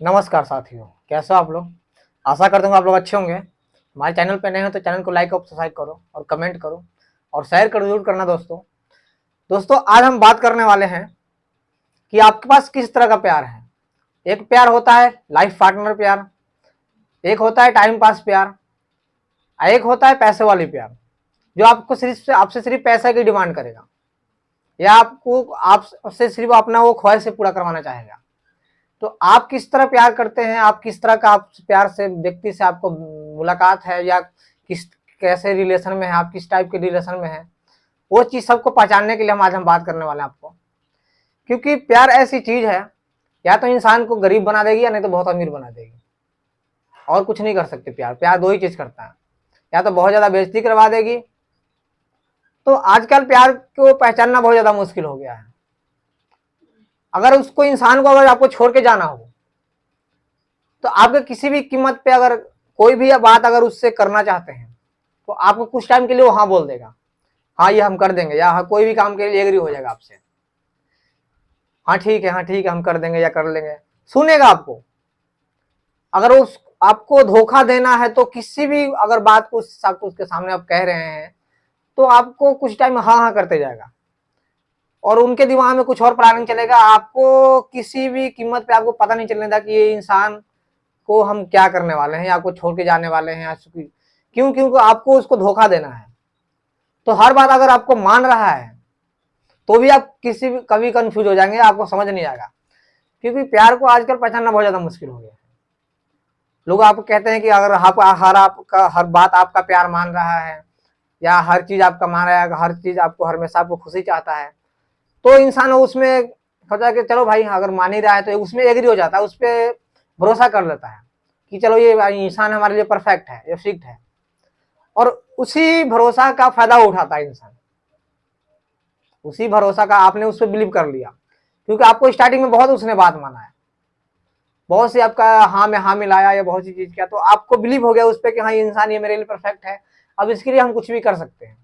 नमस्कार साथियों, कैसे हो आप लोग। आशा करता हूँ आप लोग अच्छे होंगे। हमारे चैनल पे नए हो तो चैनल को लाइक और सब्सक्राइब करो और कमेंट करो और शेयर कर जरूर करना दोस्तों। आज हम बात करने वाले हैं कि आपके पास किस तरह का प्यार है। एक प्यार होता है लाइफ पार्टनर प्यार, एक होता है टाइम पास प्यार, एक होता है पैसे वाली प्यार जो आपको आपसे सिर्फ पैसे की डिमांड करेगा या आपसे सिर्फ अपना वो ख्वाहिश से पूरा करवाना चाहेगा। तो आप किस तरह प्यार करते हैं, आप किस तरह का आप प्यार से व्यक्ति से आपको मुलाकात है या किस कैसे रिलेशन में है, आप किस टाइप के रिलेशन में है, वो चीज सबको पहचानने के लिए आज हम बात करने वाले हैं आपको। क्योंकि प्यार ऐसी चीज है, या तो इंसान को गरीब बना देगी या नहीं तो बहुत अमीर बना देगी, और कुछ नहीं कर सकते। प्यार दो ही चीज करता है, या तो बहुत ज्यादा बेइज्जती करवा देगी। तो आजकल प्यार को पहचानना बहुत ज्यादा मुश्किल हो गया है। अगर उसको इंसान को अगर आपको छोड़ के जाना हो तो आपके किसी भी कीमत पे अगर कोई भी बात अगर उससे करना चाहते हैं तो आपको कुछ टाइम के लिए वो हाँ बोल देगा, हाँ ये हम कर देंगे, या हाँ कोई भी काम के लिए एग्री हो जाएगा आपसे, हाँ ठीक है, हाँ ठीक है हम कर देंगे या कर लेंगे, सुनेगा आपको। अगर उस आपको धोखा देना है तो किसी भी अगर बात को उसके सामने आप कह रहे हैं तो आपको कुछ टाइम हाँ हाँ करते जाएगा और उनके दिमाग में कुछ और प्लानिंग चलेगा। आपको किसी भी कीमत पे आपको पता नहीं चलने देगा कि ये इंसान को हम क्या करने वाले हैं या आपको छोड़ के जाने वाले हैं। क्योंकि आपको उसको धोखा देना है। तो हर बात अगर आपको मान रहा है तो भी आप कभी कंफ्यूज हो जाएंगे, आपको समझ नहीं आएगा। क्योंकि प्यार को आजकल पहचानना बहुत ज्यादा मुश्किल हो गया है। लोग आपको कहते हैं कि अगर आपका हर बात आपका प्यार मान रहा है या हर चीज आपका मान रहा है, हर चीज आपको हमेशा आपको खुशी चाहता है, तो इंसान उसमें सोचा कि चलो भाई अगर मान ही रहा है तो उसमें एग्री हो जाता है, उस पर भरोसा कर लेता है कि चलो ये इंसान हमारे लिए परफेक्ट है, ये फिक्ट है, और उसी भरोसा का फायदा उठाता है इंसान। उसी भरोसा का आपने उस पर बिलीव कर लिया क्योंकि आपको स्टार्टिंग में बहुत उसने बात माना है, बहुत सी आपका हाँ में हाँ मिलाया या बहुत सी चीज किया, तो आपको बिलीव हो गया उस पर कि हाँ ये इंसान ये मेरे लिए परफेक्ट है, अब इसके लिए हम कुछ भी कर सकते हैं।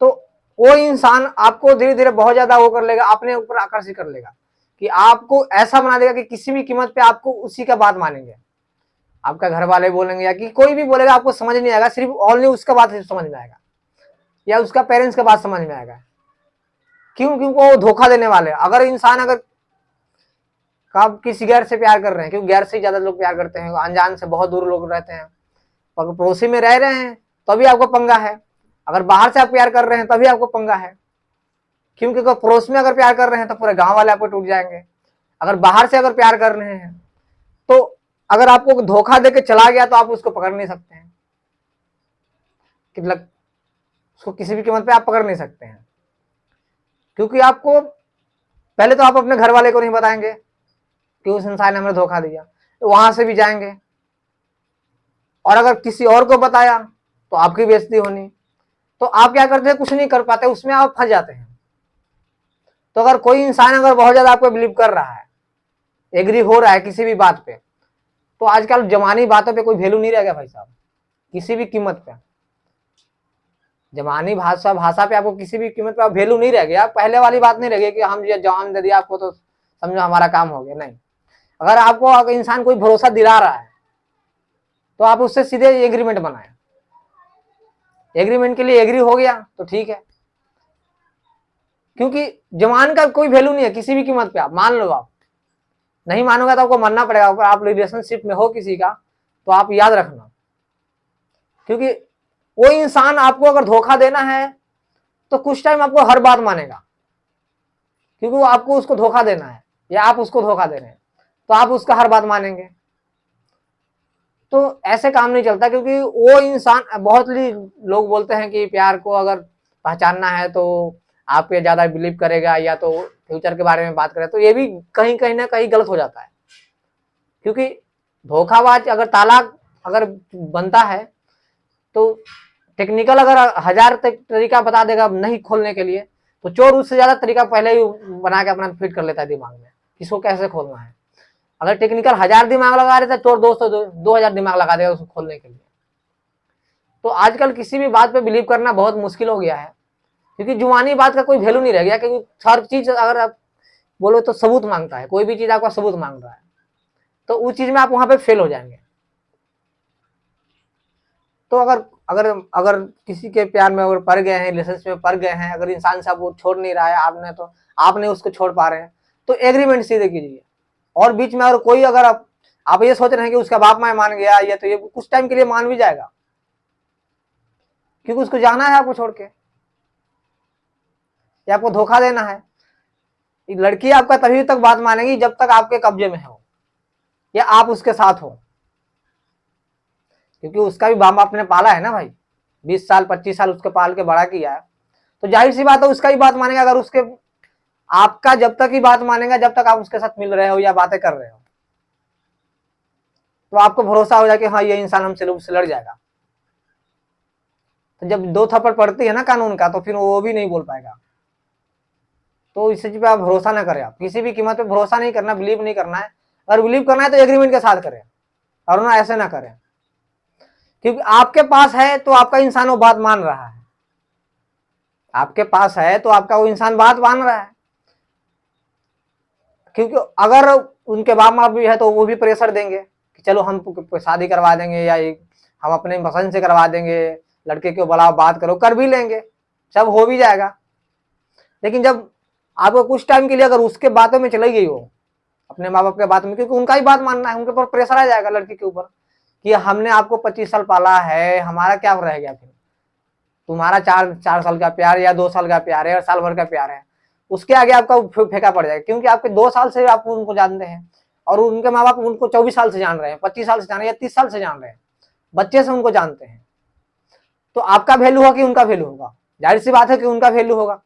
तो वो इंसान आपको धीरे धीरे बहुत ज्यादा वो कर लेगा, अपने ऊपर आकर्षित कर लेगा कि आपको ऐसा बना देगा कि किसी भी कीमत पे आपको उसी का बात मानेंगे। आपका घर वाले बोलेंगे या कि कोई भी बोलेगा आपको समझ नहीं आएगा, सिर्फ ओनली उसका बात समझ में आएगा या उसका पेरेंट्स का बात समझ में आएगा। क्योंकि वो धोखा देने वाले। अगर इंसान अगर आप किसी गैर से प्यार कर रहे हैं, क्योंकि गैर से ज्यादा लोग प्यार करते हैं, अनजान से बहुत दूर लोग रहते हैं, अगर पड़ोसी में रह रहे हैं तभी आपको पंगा है, अगर बाहर से आप प्यार कर रहे हैं तभी आपको पंगा है। क्योंकि अगर पड़ोस में अगर प्यार कर रहे हैं तो पूरे गांव वाले आपको टूट जाएंगे। अगर बाहर से अगर प्यार कर रहे हैं तो अगर आपको धोखा देके चला गया तो आप उसको पकड़ नहीं सकते हैं, मतलब उसको किसी भी कीमत पे आप पकड़ नहीं सकते हैं। क्योंकि आपको पहले तो आप अपने घर वाले को नहीं बताएंगे कि उस इंसान ने हमें धोखा दिया, तो वहां से भी जाएंगे, और अगर किसी और को बताया तो आपकी बेइज्जती होनी। तो आप क्या करते हैं, कुछ नहीं कर पाते, उसमें आप फंस जाते हैं। तो अगर कोई इंसान अगर बहुत ज्यादा आपको बिलीव कर रहा है, एग्री हो रहा है किसी भी बात पे, तो आजकल जमानी बातों पे कोई वैल्यू नहीं रह गया भाई साहब, किसी भी कीमत पे। जमानी भाषा पे आपको किसी भी कीमत पे वैल्यू नहीं रह गया। पहले वाली बात नहीं रह गई कि हम ये जान दे दिया आपको तो समझो हमारा काम हो गया, नहीं। अगर आपको अगर इंसान कोई भरोसा दिला रहा है तो आप उससे सीधे एग्रीमेंट बनाए, एग्रीमेंट के लिए एग्री हो गया तो ठीक है। क्योंकि जमान का कोई वैल्यू नहीं है किसी भी कीमत पे, आप मान लो, आप नहीं मानोगे तो आपको मानना पड़ेगा। अगर आप रिलेशनशिप में हो किसी का तो आप याद रखना, क्योंकि वो इंसान आपको अगर धोखा देना है तो कुछ टाइम आपको हर बात मानेगा, क्योंकि वो आपको उसको धोखा देना है या आप उसको धोखा दे रहे हैं, तो आप उसका हर बात मानेंगे। तो ऐसे काम नहीं चलता, क्योंकि वो इंसान बहुत ही लोग बोलते हैं कि प्यार को अगर पहचानना है तो आप पे ज्यादा बिलीव करेगा या तो फ्यूचर के बारे में बात करें, तो ये भी कहीं कहीं ना कहीं गलत हो जाता है। क्योंकि धोखाबाज अगर तालाक अगर बनता है तो टेक्निकल अगर 1000 तरीका बता देगा नहीं खोलने के लिए, तो चोर उससे ज्यादा तरीका पहले ही बना के अपना फिट कर लेता है दिमाग में किसको कैसे खोलना है। अगर टेक्निकल 1000 दिमाग लगा रहे थे, चोर 2000 दिमाग लगा देगा उसको खोलने के लिए। तो आजकल किसी भी बात पे बिलीव करना बहुत मुश्किल हो गया है, क्योंकि जुबानी बात का कोई वैल्यू नहीं रह गया। क्योंकि हर चीज अगर आप बोलो तो सबूत मांगता है, कोई भी चीज आपका सबूत मांग रहा है। तो उस चीज में आप वहां पे फेल हो जाएंगे। तो अगर अगर अगर किसी के प्यार में अगर पड़ गए हैं, रिलेशनशिप में पड़ गए हैं, अगर इंसान से वो छोड़ नहीं रहा है, आपने तो आपने उसको छोड़ पा रहे हैं, तो एग्रीमेंट सीधे कीजिए। और बीच में अगर कोई अगर आप ये सोच रहे हैं कि उसका बाप माँ मान गया, या तो ये कुछ टाइम के लिए मान भी जाएगा, क्योंकि उसको जाना है आपको छोड़ के, या आपको धोखा देना है। लड़की आपका तभी तक बात मानेगी जब तक आपके कब्जे में हो या आप उसके साथ हो, क्योंकि उसका भी बाप आपने पाला है ना भाई, 20 साल 25 साल उसको पाल के बड़ा किया है, तो जाहिर सी बात है उसका ही बात मानेगा। अगर उसके आपका जब तक ही बात मानेगा जब तक आप उसके साथ मिल रहे हो या बातें कर रहे हो, तो आपको भरोसा हो जाए कि हाँ ये इंसान हमसे लड़ जाएगा। तो जब 2 थप्पड़ पड़ती है ना कानून का, तो फिर वो भी नहीं बोल पाएगा। तो इस चीज पे आप भरोसा ना करें, आप किसी भी कीमत पे भरोसा नहीं करना, बिलीव नहीं करना है। अगर बिलीव करना है तो एग्रीमेंट के साथ करें, और ना ऐसे ना करें, क्योंकि आपके पास है तो आपका इंसान वो बात मान रहा है, आपके पास है तो आपका वो इंसान बात मान रहा है। क्योंकि अगर उनके बाप माँ भी है तो वो भी प्रेशर देंगे कि चलो हम शादी करवा देंगे, या हम अपने पसंद से करवा देंगे, लड़के को बुलाओ, बात करो, कर भी लेंगे, सब हो भी जाएगा। लेकिन जब आपको कुछ टाइम के लिए अगर उसके बातों में चली गई हो, अपने माँ बाप के बात में, क्योंकि उनका ही बात मानना है, उनके ऊपर प्रेशर आ जाएगा लड़की के ऊपर कि हमने आपको 25 साल पाला है, हमारा क्या रह गया फिर, तुम्हारा 4 साल का प्यार या 2 साल का प्यार है या साल भर का प्यार है, उसके आगे आपका फेंका पड़ जाएगा। क्योंकि आपके 2 साल से आप उनको जानते हैं, और उनके माँ बाप उनको 24 साल से जान रहे हैं, 25 साल से जान रहे हैं, या 30 साल से जान रहे हैं, बच्चे से उनको जानते हैं। तो आपका वैल्यू होगा कि उनका वैल्यू होगा? जाहिर सी बात है कि उनका वैल्यू होगा,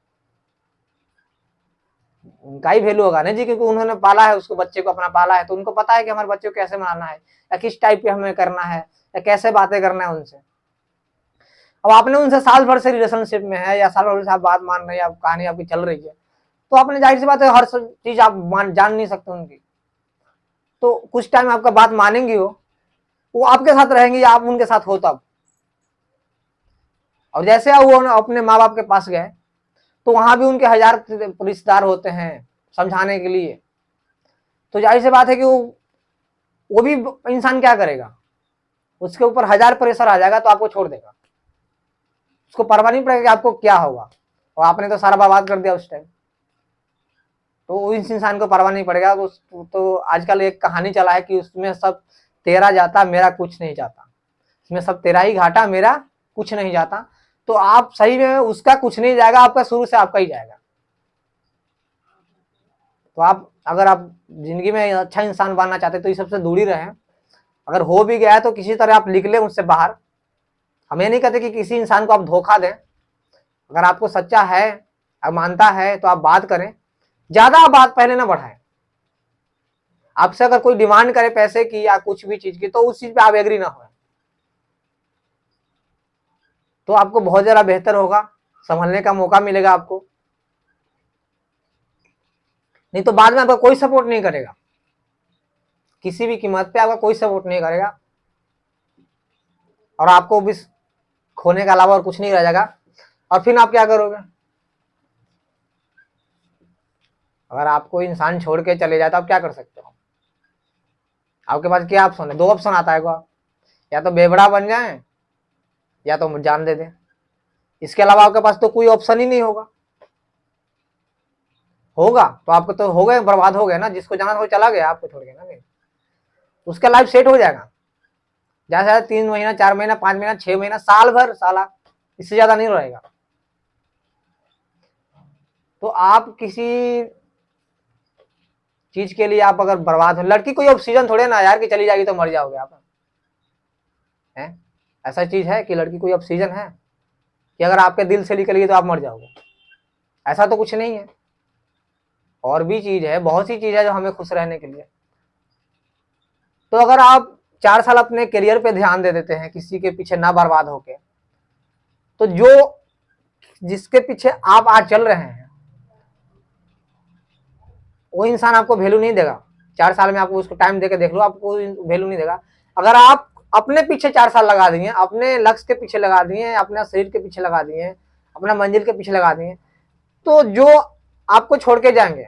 उनका ही वैल्यू होगा ना जी, क्योंकि उन्होंने पाला है उसको, बच्चे को अपना पाला है, तो उनको पता है कि हमारे बच्चे को कैसे मनाना है, या किस टाइप पे हमें करना है, या कैसे बातें करना है उनसे। अब आपने उनसे साल भर से रिलेशनशिप में है, या साल भर से आप बात मान रहे हैं, कहानी आपकी चल रही है, तो आपने जाहिर सी बात है हर चीज आप जान नहीं सकते उनकी। तो कुछ टाइम आपका बात मानेंगी वो आपके साथ रहेंगे या आप उनके साथ हो तब। और जैसे वो अपने माँ बाप के पास गए, तो वहां भी उनके 1000 रिश्तेदार होते हैं समझाने के लिए। तो जाहिर सी बात है कि वो भी इंसान क्या करेगा, उसके ऊपर 1000 प्रेशर आ जाएगा तो आपको छोड़ देगा, उसको परवाह नहीं पड़ेगा कि आपको क्या होगा, और आपने तो सारा बर्बाद कर दिया उस टाइम। तो इस इंसान को परवाह नहीं पड़ेगा। तो आजकल एक कहानी चला है कि उसमें सब तेरा जाता मेरा कुछ नहीं जाता, इसमें सब तेरा ही घाटा मेरा कुछ नहीं जाता। तो आप सही में उसका कुछ नहीं जाएगा, आपका शुरू से आपका ही जाएगा। तो आप अगर आप जिंदगी में अच्छा इंसान बनना चाहते तो इस सबसे दूर ही रहें। अगर हो भी गया है तो किसी तरह आप निकले उससे बाहर। हम ये नहीं कहते कि किसी इंसान को आप धोखा दें, अगर आपको सच्चा है, अब मानता है, तो आप बात करें, ज्यादा बात पहले ना बढ़ाएं। आपसे अगर कोई डिमांड करे पैसे की या कुछ भी चीज की, तो उस चीज पे आप एग्री ना हो, तो आपको बहुत ज्यादा बेहतर होगा, संभलने का मौका मिलेगा आपको। नहीं तो बाद में आपका कोई सपोर्ट नहीं करेगा, किसी भी कीमत पे आपका कोई सपोर्ट नहीं करेगा, और आपको भी खोने के अलावा और कुछ नहीं रह जाएगा। और फिर आप क्या करोगे? अगर आपको इंसान छोड़ के चले जाए तो आप क्या कर सकते हो? आपके पास क्या ऑप्शन है? 2 ऑप्शन आता है को, या तो बेवड़ा बन जाए या तो जान दे दे, इसके अलावा आपके पास तो कोई ऑप्शन ही नहीं होगा। होगा तो आपको तो हो गए, बर्बाद हो गए ना, जिसको जाना था वो चला गया आपको छोड़ के ना, नहीं उसका लाइफ सेट हो जाएगा। ज्यादा से ज्यादा 3 महीना 4 महीना 5 महीना 6 महीना साल भर, साला इससे ज्यादा नहीं रहेगा। तो आप किसी चीज के लिए आप अगर बर्बाद हो, लड़की कोई ऑक्सीजन थोड़े ना यार कि चली जाएगी तो मर जाओगे आप, है? ऐसा चीज है कि लड़की कोई ऑक्सीजन है कि अगर आपके दिल से निकल गई तो आप मर जाओगे? ऐसा तो कुछ नहीं है। और भी चीज है, बहुत सी चीज है जो हमें खुश रहने के लिए। तो अगर आप 4 साल अपने करियर पे ध्यान दे देते हैं, किसी के पीछे ना बर्बाद होके, तो जो जिसके पीछे आप आज चल रहे हैं वो इंसान आपको वैल्यू नहीं देगा। 4 साल में आपको उसको टाइम देके देख लो, आपको वैल्यू नहीं देगा। अगर आप अपने पीछे 4 साल लगा दिए, अपने लक्ष्य के पीछे लगा दिए, अपने शरीर के पीछे लगा दिए, अपना मंजिल के पीछे लगा दिए, तो जो आपको छोड़ के जाएंगे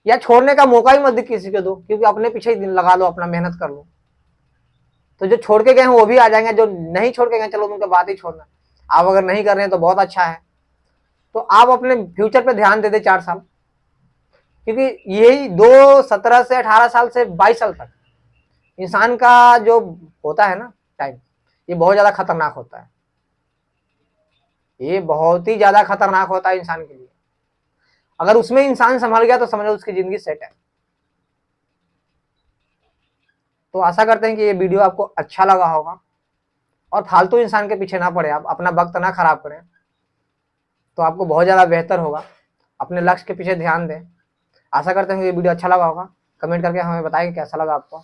या छोड़ने का मौका ही मत किसी को दो, क्योंकि अपने पीछे ही दिन लगा लो, अपना मेहनत कर लो। तो जो छोड़ के गए हैं वो भी आ जाएंगे, जो नहीं छोड़ के गए चलो उनके बात ही छोड़ना। आप अगर नहीं कर रहे हैं तो बहुत अच्छा है। तो आप अपने फ्यूचर पे ध्यान दे दे 4 साल, क्योंकि यही 17 से 18 साल से 22 साल तक इंसान का जो होता है ना टाइम, ये बहुत ज्यादा खतरनाक होता है। ये बहुत ही ज्यादा खतरनाक होता है इंसान के लिए। अगर उसमें इंसान संभल गया तो समझो उसकी जिंदगी सेट है। तो आशा करते हैं कि ये वीडियो आपको अच्छा लगा होगा, और फालतू इंसान के पीछे ना पड़े, आप अपना वक्त ना खराब करें, तो आपको बहुत ज़्यादा बेहतर होगा। अपने लक्ष्य के पीछे ध्यान दें। आशा करते हैं कि ये वीडियो अच्छा लगा होगा। कमेंट करके हमें बताएं कैसा लगा आपको।